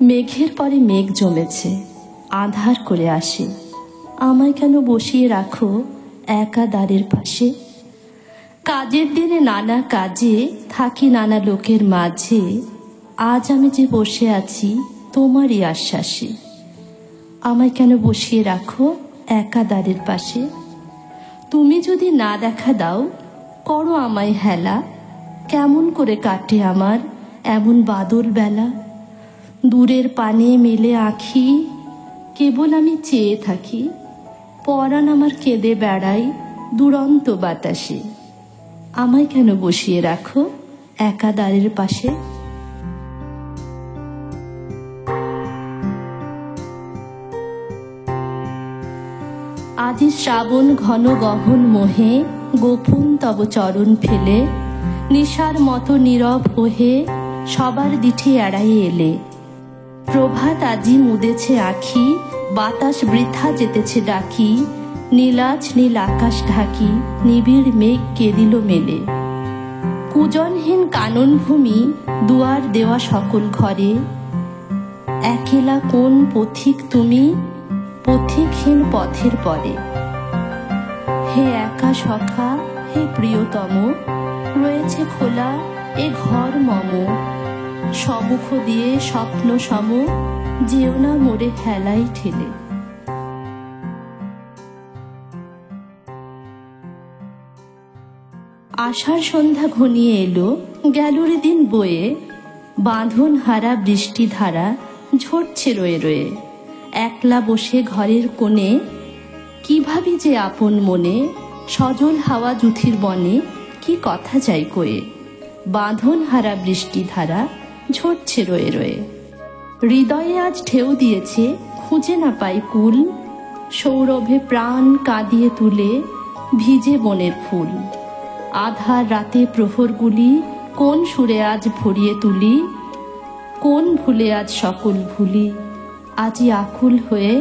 মেঘের পরে মেঘ জমেছে, আঁধার করে আসে। আমায় কেন বসিয়ে রাখো একা দ্বারের পাশে? কাজের দিনে নানা কাজে থাকি নানা লোকের মাঝে, আজ আমি যে বসে আছি তোমারই আশ্বাসে। আমায় কেন বসিয়ে রাখো একা দ্বারের পাশে? তুমি যদি না দেখা দাও, করো আমায় হেলা। কেমন করে কাটে আমার এমন বাদল বেলা? দূরের পানে মেলে আঁখি, কেবল আমি চেয়ে থাকি। পরাণ আমার কেঁদে বেড়াই দুরন্ত বাতাসে। আমায় কেন বসিয়ে রাখো একা দ্বারের পাশে? আজি শ্রাবণ ঘন গহন মোহে, গোপন তব চরণ ফেলে, নিশার মতো নীরব হয়ে সবার দিঠে এড়াই এলে। প্রভাত আজি মুদেছে আখি, বাতাস বৃথা যেতেছে ডাকি, নীলাজ নীল আকাশ ঢাকি, নিবিড় মেঘ কেঁদিল মেলে। কুজনহীন কানন ভূমি, দুয়ার দেওয়া সকল ঘরে, একেলা কোন পথিক তুমি, পথিকহীন পথের পরে। হে একা সখা, হে প্রিয়তম, রয়েছে খোলা এ ঘর মম। সমুখ দিয়ে স্বপ্ন সম, যেও না মোরে হেলাই ঠেলে। আষাঢ় সন্ধ্যা ঘনিয়ে এলো, গেলুরে দিন বয়ে, বাঁধন হারা বৃষ্টি ধারা ঝরছে রয়ে রয়ে। একলা বসে ঘরের কোণে, কি ভাবি যে আপন মনে, সজল হাওয়া জুথির বনে, কি কথা যাই কয়ে। বাঁধন হারা বৃষ্টি ধারা ঝরছে রয়ে রয়ে। হৃদয়ে আজ ঢেউ দিয়েছে, খুঁজে না পাই কুল, সৌরভে প্রাণ কাঁদিয়ে তুলে ভিজে বনের ফুল। আধার রাতে প্রহরগুলি, কোন সুরে আজ ভরিয়ে তুলি, কোন ভুলে আজ সকল ভুলি। আজি আকুল হয়ে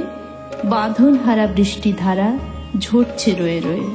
বাঁধন হারা বৃষ্টি ধারা ঝরছে রয়ে রয়ে।